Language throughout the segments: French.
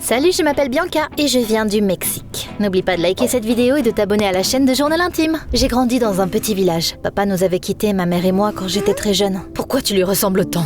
Salut, je m'appelle Bianca et je viens du Mexique. N'oublie pas de liker cette vidéo et de t'abonner à la chaîne de Journal Intime. J'ai grandi dans un petit village. Papa nous avait quittés, ma mère et moi, quand j'étais très jeune. Pourquoi tu lui ressembles tant?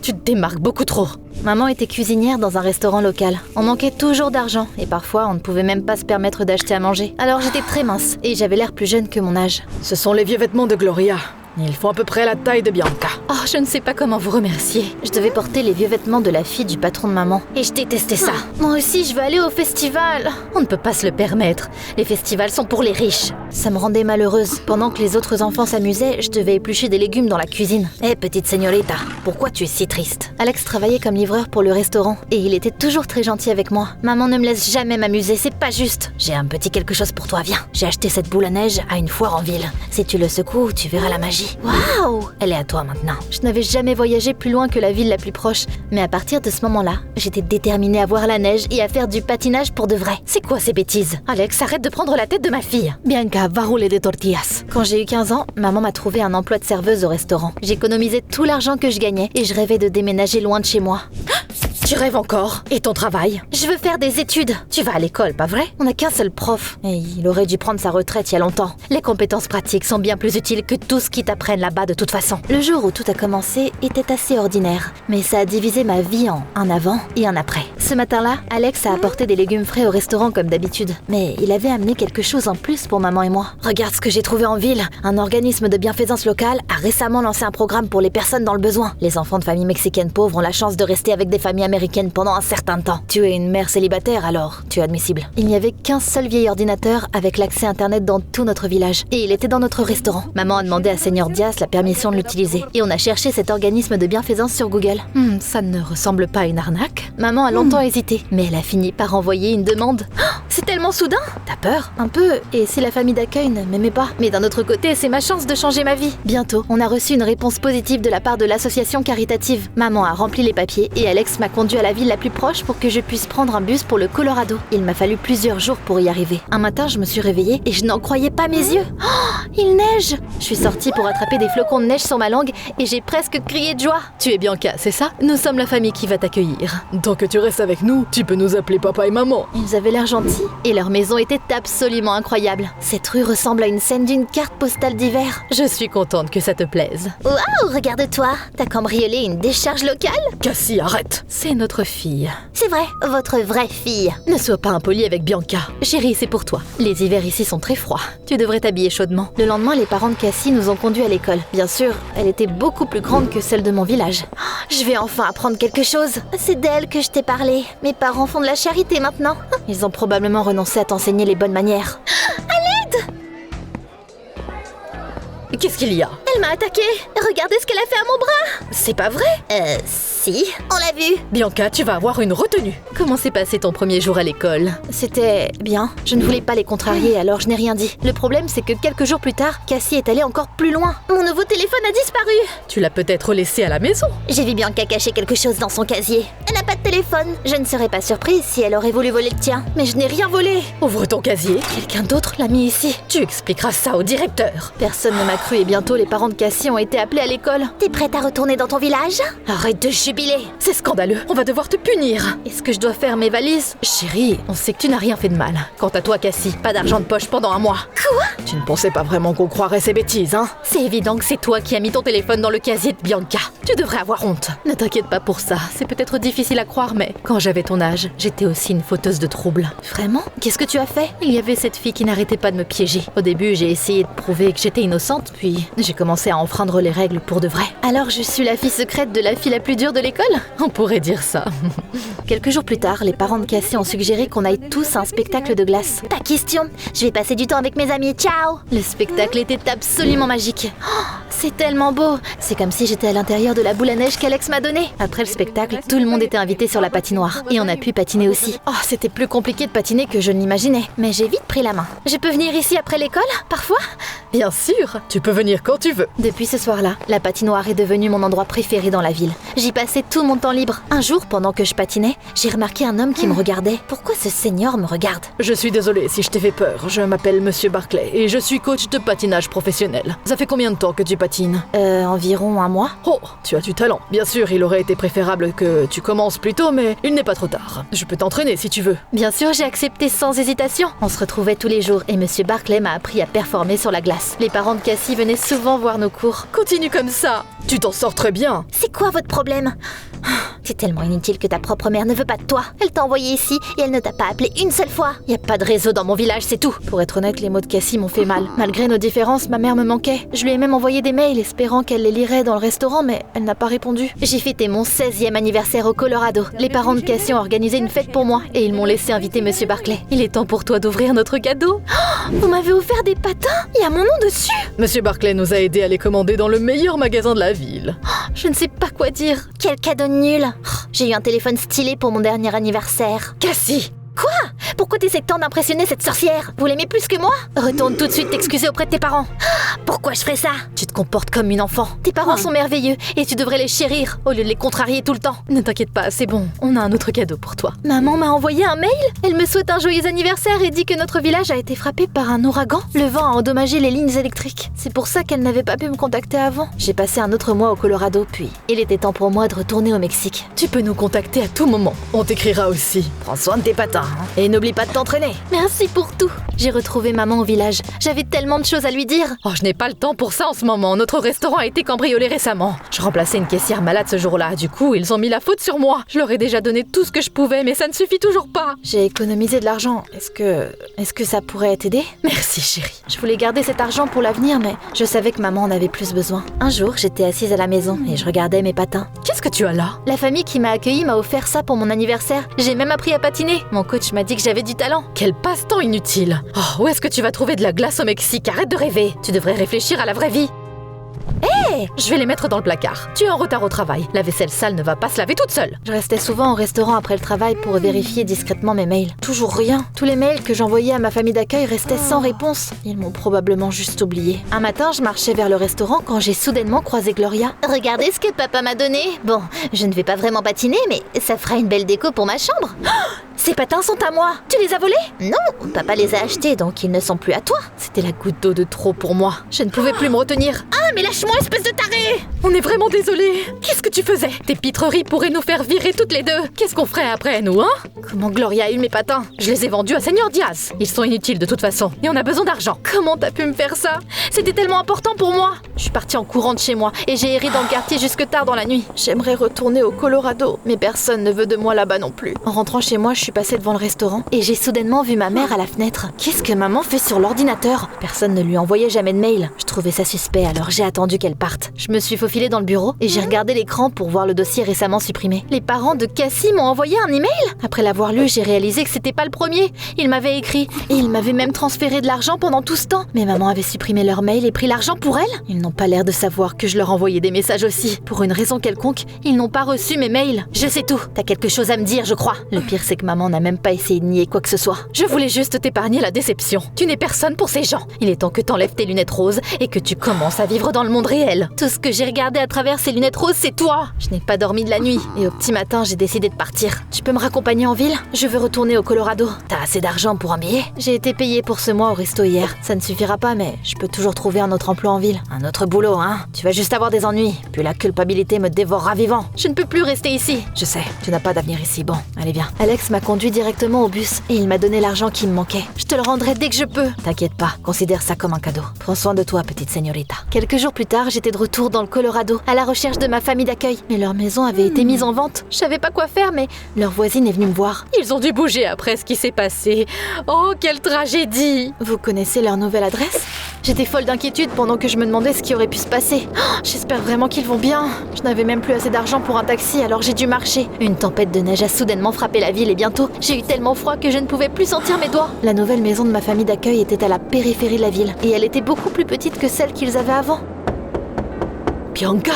Tu te démarques beaucoup trop. Maman était cuisinière dans un restaurant local. On manquait toujours d'argent et parfois on ne pouvait même pas se permettre d'acheter à manger. Alors j'étais très mince et j'avais l'air plus jeune que mon âge. Ce sont les vieux vêtements de Gloria. Ils font à peu près la taille de Bianca. Oh, je ne sais pas comment vous remercier. Je devais porter les vieux vêtements de la fille du patron de maman. Et je détestais ça. Moi aussi, je veux aller au festival. On ne peut pas se le permettre. Les festivals sont pour les riches. Ça me rendait malheureuse. Pendant que les autres enfants s'amusaient, je devais éplucher des légumes dans la cuisine. Hé, petite señorita, pourquoi tu es si triste? Alex travaillait comme livreur pour le restaurant et il était toujours très gentil avec moi. Maman ne me laisse jamais m'amuser, c'est pas juste. J'ai un petit quelque chose pour toi, viens. J'ai acheté cette boule à neige à une foire en ville. Si tu le secoues, tu verras la magie. Waouh! Elle est à toi maintenant. Je n'avais jamais voyagé plus loin que la ville la plus proche, mais à partir de ce moment-là, j'étais déterminée à voir la neige et à faire du patinage pour de vrai. C'est quoi ces bêtises? Alex, arrête de prendre la tête de ma fille. Bianca, va rouler des tortillas. Quand j'ai eu 15 ans, maman m'a trouvé un emploi de serveuse au restaurant. J'économisais tout l'argent que je gagnais et je rêvais de déménager loin de chez moi. Tu rêves encore? Et ton travail? Je veux faire des études. Tu vas à l'école, pas vrai? On n'a qu'un seul prof. Et il aurait dû prendre sa retraite il y a longtemps. Les compétences pratiques sont bien plus utiles que tout ce qu'ils t'apprennent là-bas de toute façon. Le jour où tout a commencé était assez ordinaire. Mais ça a divisé ma vie en un avant et un après. Ce matin-là, Alex a apporté des légumes frais au restaurant comme d'habitude. Mais il avait amené quelque chose en plus pour maman et moi. Regarde ce que j'ai trouvé en ville. Un organisme de bienfaisance locale a récemment lancé un programme pour les personnes dans le besoin. Les enfants de familles mexicaines pauvres ont la chance de rester avec des familles américaines pendant un certain temps. Tu es une mère célibataire alors, tu es admissible. Il n'y avait qu'un seul vieil ordinateur avec l'accès internet dans tout notre village. Et il était dans notre restaurant. Maman a demandé à Seigneur Diaz la permission de l'utiliser. Et on a cherché cet organisme de bienfaisance sur Google. Ça ne ressemble pas à une arnaque. Maman a longtemps hésité, mais elle a fini par envoyer une demande. C'est tellement soudain! T'as peur? Un peu, et si la famille d'accueil ne m'aimait pas. Mais d'un autre côté, c'est ma chance de changer ma vie. Bientôt, on a reçu une réponse positive de la part de l'association caritative. Maman a rempli les papiers et Alex m'a conduit à la ville la plus proche pour que je puisse prendre un bus pour le Colorado. Il m'a fallu plusieurs jours pour y arriver. Un matin, je me suis réveillée et je n'en croyais pas mes yeux. Oh, il neige! Je suis sortie pour attraper des flocons de neige sur ma langue et j'ai presque crié de joie. Tu es Bianca, c'est ça? Nous sommes la famille qui va t'accueillir. Tant que tu restes avec nous, tu peux nous appeler papa et maman. Ils avaient l'air gentils et leur maison était absolument incroyable. Cette rue ressemble à une scène d'une carte postale d'hiver. Je suis contente que ça te plaise. Waouh, regarde-toi! T'as cambriolé une décharge locale? Cassie, arrête! C'est notre fille. C'est vrai, votre vraie fille. Ne sois pas impoli avec Bianca. Chérie, c'est pour toi. Les hivers ici sont très froids. Tu devrais t'habiller chaudement. Le lendemain, les parents de Cassie nous ont conduits à l'école. Bien sûr, elle était beaucoup plus grande que celle de mon village. Je vais enfin apprendre quelque chose. C'est d'elle que je t'ai parlé. Mes parents font de la charité maintenant. Ils ont probablement renoncé à t'enseigner les bonnes manières. À l'aide! Qu'est-ce qu'il y a? Elle m'a attaquée. Regardez ce qu'elle a fait à mon bras. C'est pas vrai? Si, on l'a vu. Bianca, tu vas avoir une retenue. Comment s'est passé ton premier jour à l'école? C'était bien. Je ne voulais pas les contrarier, alors je n'ai rien dit. Le problème, c'est que quelques jours plus tard, Cassie est allée encore plus loin. Mon nouveau téléphone a disparu. Tu l'as peut-être laissé à la maison. J'ai vu Bianca cacher quelque chose dans son casier. Elle n'a pas de téléphone. Je ne serais pas surprise si elle aurait voulu voler le tien. Mais je n'ai rien volé. Ouvre ton casier. Quelqu'un d'autre l'a mis ici. Tu expliqueras ça au directeur. Personne ne m'a cru et bientôt les parents de Cassie ont été appelés à l'école. T'es prête à retourner dans ton village? Arrête de jubiler. C'est scandaleux. On va devoir te punir. Est-ce que je dois faire mes valises? Chérie, on sait que tu n'as rien fait de mal. Quant à toi, Cassie, pas d'argent de poche pendant un mois. Quoi? Tu ne pensais pas vraiment qu'on croirait ces bêtises, hein? C'est évident que c'est toi qui as mis ton téléphone dans le casier de Bianca. Tu devrais avoir honte. Ne t'inquiète pas pour ça. C'est peut-être difficile à croire, mais quand j'avais ton âge, j'étais aussi une fauteuse de troubles. Vraiment? Qu'est-ce que tu as fait? Il y avait cette fille qui n'arrêtait pas de me piéger. Au début, j'ai essayé de prouver que j'étais innocente, puis j'ai commencé à enfreindre les règles pour de vrai. Alors je suis la fille secrète de la fille la plus dure de l'école? On pourrait dire ça. Quelques jours plus tard, les parents de Cassie ont suggéré qu'on aille tous à un spectacle de glace. Pas question, je vais passer du temps avec mes amis, ciao! Le spectacle était absolument magique. Oh, c'est tellement beau! C'est comme si j'étais à l'intérieur de la boule à neige qu'Alex m'a donnée. Après le spectacle, tout le monde était invité sur la patinoire. Et on a pu patiner aussi. Oh, c'était plus compliqué de patiner que je ne l'imaginais. Mais j'ai vite pris la main. Je peux venir ici après l'école, parfois? Bien sûr, tu peux venir quand tu veux. veux. Depuis ce soir-là, la patinoire est devenue mon endroit préféré dans la ville. J'y passais tout mon temps libre. Un jour, pendant que je patinais, j'ai remarqué un homme qui me regardait. Pourquoi ce seigneur me regarde? Je suis désolée si je t'ai fait peur. Je m'appelle Monsieur Barclay et je suis coach de patinage professionnel. Ça fait combien de temps que tu patines? Environ un mois. Oh, tu as du talent. Bien sûr, il aurait été préférable que tu commences plus tôt, mais il n'est pas trop tard. Je peux t'entraîner si tu veux. Bien sûr, j'ai accepté sans hésitation. On se retrouvait tous les jours et Monsieur Barclay m'a appris à performer sur la glace. Les parents de Cassie venaient souvent voir nos cours. Continue comme ça. Tu t'en sors très bien. C'est quoi votre problème? C'est tellement inutile que ta propre mère ne veut pas de toi. Elle t'a envoyé ici et elle ne t'a pas appelé une seule fois. Y a pas de réseau dans mon village, c'est tout. Pour être honnête, les mots de Cassie m'ont fait mal. Malgré nos différences, ma mère me manquait. Je lui ai même envoyé des mails espérant qu'elle les lirait dans le restaurant, mais elle n'a pas répondu. J'ai fêté mon 16e anniversaire au Colorado. Les parents de Cassie ont organisé une fête pour moi et ils m'ont laissé inviter Monsieur Barclay. Il est temps pour toi d'ouvrir notre cadeau. Oh, vous m'avez offert des patins? Il y a mon nom dessus. Monsieur Barclay nous a aidés à les commander dans le meilleur magasin de la ville. Oh, je ne sais pas quoi dire. Quel cadeau nul. Oh, j'ai eu un téléphone stylé pour mon dernier anniversaire. Cassie! Quoi? Pourquoi t'essaies tant d'impressionner cette sorcière? Vous l'aimez plus que moi? Retourne tout de suite t'excuser auprès de tes parents. Pourquoi je ferais ça? Tu te comportes comme une enfant. Tes parents sont merveilleux et tu devrais les chérir au lieu de les contrarier tout le temps. Ne t'inquiète pas, c'est bon. On a un autre cadeau pour toi. Maman m'a envoyé un mail. Elle me souhaite un joyeux anniversaire et dit que notre village a été frappé par un ouragan. Le vent a endommagé les lignes électriques. C'est pour ça qu'elle n'avait pas pu me contacter avant. J'ai passé un autre mois au Colorado, puis il était temps pour moi de retourner au Mexique. Tu peux nous contacter à tout moment. On t'écrira aussi. Prends soin de tes patins. Et n'oublie pas de t'entraîner. Merci pour tout. J'ai retrouvé maman au village. J'avais tellement de choses à lui dire. Oh, je n'ai pas le temps pour ça en ce moment. Notre restaurant a été cambriolé récemment. Je remplaçais une caissière malade ce jour-là. Du coup, ils ont mis la faute sur moi. Je leur ai déjà donné tout ce que je pouvais, mais ça ne suffit toujours pas. J'ai économisé de l'argent. Est-ce que ça pourrait t'aider? Merci, chérie. Je voulais garder cet argent pour l'avenir, mais je savais que maman en avait plus besoin. Un jour, j'étais assise à la maison et je regardais mes patins. Qu'est-ce que tu as là? La famille qui m'a accueillie m'a offert ça pour mon anniversaire. J'ai même appris à patiner. Mon coach m'a dit que j'avais du talent. Quel passe-temps inutile. Oh, où est-ce que tu vas trouver de la glace au Mexique? Arrête de rêver. Tu devrais réfléchir à la vraie vie. Hé! Je vais les mettre dans le placard. Tu es en retard au travail. La vaisselle sale ne va pas se laver toute seule. Je restais souvent au restaurant après le travail pour vérifier discrètement mes mails. Toujours rien. Tous les mails que j'envoyais à ma famille d'accueil restaient sans réponse. Ils m'ont probablement juste oublié. Un matin, je marchais vers le restaurant quand j'ai soudainement croisé Gloria. Regardez ce que papa m'a donné. Bon, je ne vais pas vraiment patiner, mais ça fera une belle déco pour ma chambre. Ces patins sont à moi. Tu les as volés? Non, papa les a achetés, donc ils ne sont plus à toi. C'était la goutte d'eau de trop pour moi. Je ne pouvais plus me retenir. Ah, mais lâche-moi, espèce de taré! On est vraiment désolés. Qu'est-ce que tu faisais? Tes pitreries pourraient nous faire virer toutes les deux. Qu'est-ce qu'on ferait après, nous, hein? Comment Gloria a eu mes patins? Je les ai vendus à Seigneur Diaz. Ils sont inutiles de toute façon. Et on a besoin d'argent. Comment t'as pu me faire ça? C'était tellement important pour moi. Je suis partie en courant de chez moi et j'ai erré dans le quartier jusque tard dans la nuit. J'aimerais retourner au Colorado, mais personne ne veut de moi là-bas non plus. En rentrant chez moi, je suis passée devant le restaurant et j'ai soudainement vu ma mère à la fenêtre. Qu'est-ce que maman fait sur l'ordinateur? Personne ne lui envoyait jamais de mail. Je trouvais ça suspect, alors j'ai attendu qu'elle parte. Je me suis faufilée dans le bureau et j'ai regardé l'écran pour voir le dossier récemment supprimé. Les parents de Cassie m'ont envoyé un email. Après l'avoir lu, j'ai réalisé que c'était pas le premier. Ils m'avaient écrit et ils m'avaient même transféré de l'argent pendant tout ce temps. Mais maman avait supprimé leur mail et pris l'argent pour elle. Ils n'ont pas l'air de savoir que je leur envoyais des messages aussi. Pour une raison quelconque, ils n'ont pas reçu mes mails. Je sais tout. T'as quelque chose à me dire, je crois. Le pire, c'est que maman n'a même pas essayé de nier quoi que ce soit. Je voulais juste t'épargner la déception. Tu n'es personne pour ces gens. Il est temps que t'enlèves tes lunettes roses et que tu commences à vivre dans le monde réel. Tout ce que j'ai regardé à travers ces lunettes roses, c'est toi. Je n'ai pas dormi de la nuit et au petit matin, j'ai décidé de partir. Tu peux me raccompagner en ville? Je veux retourner au Colorado. T'as assez d'argent pour un billet? J'ai été payée pour ce mois au resto hier. Ça ne suffira pas, mais je peux toujours trouver un autre emploi en ville. Un autre boulot, hein? Tu vas juste avoir des ennuis, puis la culpabilité me dévorera vivant. Je ne peux plus rester ici. Je sais, tu n'as pas d'avenir ici. Bon, allez viens. Alex m'a conduit directement au bus et il m'a donné l'argent qui me manquait. Je te le rendrai dès que je peux. T'inquiète pas, considère ça comme un cadeau. Prends soin de toi, petite señorita. Quelques jours plus tard, j'étais de retour dans le Colorado, à la recherche de ma famille d'accueil. Mais leur maison avait été mise en vente. Je savais pas quoi faire, mais leur voisine est venue me voir. Ils ont dû bouger après ce qui s'est passé. Oh, quelle tragédie! Vous connaissez leur nouvelle adresse? J'étais folle d'inquiétude pendant que je me demandais ce qui aurait pu se passer. Oh, j'espère vraiment qu'ils vont bien. Je n'avais même plus assez d'argent pour un taxi, alors j'ai dû marcher. Une tempête de neige a soudainement frappé la ville et bientôt, j'ai eu tellement froid que je ne pouvais plus sentir mes doigts. La nouvelle maison de ma famille d'accueil était à la périphérie de la ville et elle était beaucoup plus petite que celle qu'ils avaient avant. Bianca,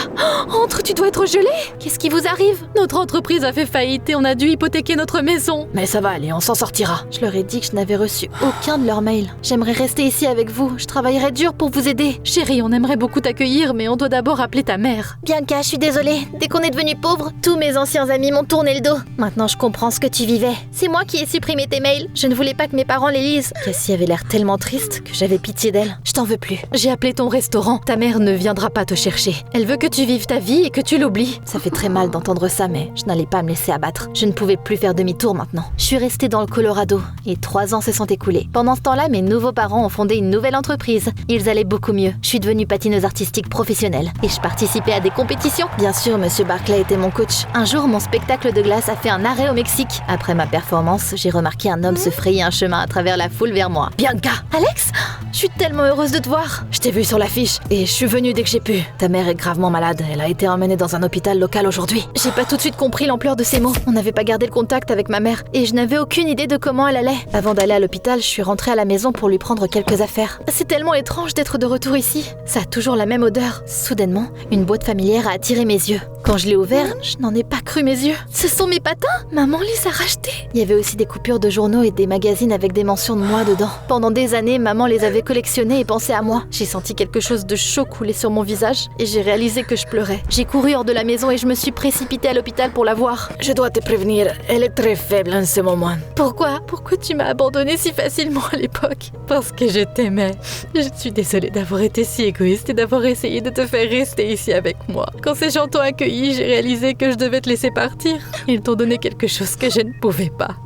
entre, tu dois être gelée. Qu'est-ce qui vous arrive? Notre entreprise a fait faillite et on a dû hypothéquer notre maison. Mais ça va aller, on s'en sortira. Je leur ai dit que je n'avais reçu aucun de leurs mails. J'aimerais rester ici avec vous, je travaillerai dur pour vous aider. Chérie, on aimerait beaucoup t'accueillir, mais on doit d'abord appeler ta mère. Bianca, je suis désolée. Dès qu'on est devenu pauvre, tous mes anciens amis m'ont tourné le dos. Maintenant, je comprends ce que tu vivais. C'est moi qui ai supprimé tes mails. Je ne voulais pas que mes parents les lisent. Cassie avait l'air tellement triste que j'avais pitié d'elle. Je t'en veux plus. J'ai appelé ton restaurant. Ta mère ne viendra pas te chercher. Elle veut que tu vives ta vie et que tu l'oublies. Ça fait très mal d'entendre ça, mais je n'allais pas me laisser abattre. Je ne pouvais plus faire demi-tour maintenant. Je suis restée dans le Colorado et 3 ans se sont écoulés. Pendant ce temps-là, mes nouveaux parents ont fondé une nouvelle entreprise. Ils allaient beaucoup mieux. Je suis devenue patineuse artistique professionnelle et je participais à des compétitions. Bien sûr, Monsieur Barclay était mon coach. Un jour, mon spectacle de glace a fait un arrêt au Mexique. Après ma performance, j'ai remarqué un homme se frayer un chemin à travers la foule vers moi. Bianca! Alex, je suis tellement heureuse de te voir. Je t'ai vu sur l'affiche et je suis venue dès que j'ai pu. Ta mère est gravement malade. Elle a été emmenée dans un hôpital local aujourd'hui. J'ai pas tout de suite compris l'ampleur de ces mots. On n'avait pas gardé le contact avec ma mère et je n'avais aucune idée de comment elle allait. Avant d'aller à l'hôpital, je suis rentrée à la maison pour lui prendre quelques affaires. C'est tellement étrange d'être de retour ici. Ça a toujours la même odeur. Soudainement, une boîte familière a attiré mes yeux. Quand je l'ai ouvert, je n'en ai pas cru mes yeux. Ce sont mes patins? Maman les a rachetés. Il y avait aussi des coupures de journaux et des magazines avec des mentions de moi dedans. Pendant des années, maman les avait collectionnés et pensait à moi. J'ai senti quelque chose de chaud couler sur mon visage et j'ai réalisé que je pleurais. J'ai couru hors de la maison et je me suis précipitée à l'hôpital pour la voir. Je dois te prévenir, elle est très faible en ce moment. Pourquoi? Pourquoi tu m'as abandonnée si facilement à l'époque? Parce que je t'aimais. Je suis désolée d'avoir été si égoïste et d'avoir essayé de te faire rester ici avec moi. Quand ces gens t'ont accueilli, j'ai réalisé que je devais te laisser partir. Ils t'ont donné quelque chose que je ne pouvais pas.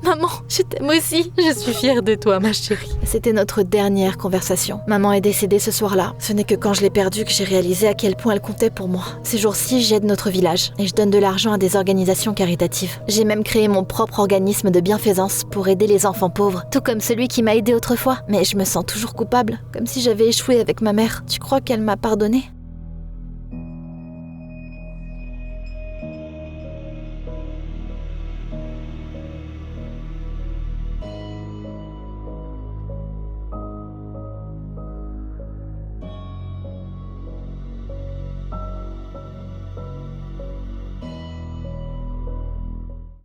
Maman, je t'aime aussi. Je suis fière de toi, ma chérie. C'était notre dernière conversation. Maman est décédée ce soir-là. Ce n'est que quand je l'ai perdue que j'ai réalisé à quel point elle comptait pour moi. Ces jours-ci, j'aide notre village et je donne de l'argent à des organisations caritatives. J'ai même créé mon propre organisme de bienfaisance pour aider les enfants pauvres, tout comme celui qui m'a aidée autrefois. Mais je me sens toujours coupable, comme si j'avais échoué avec ma mère. Tu crois qu'elle m'a pardonné ?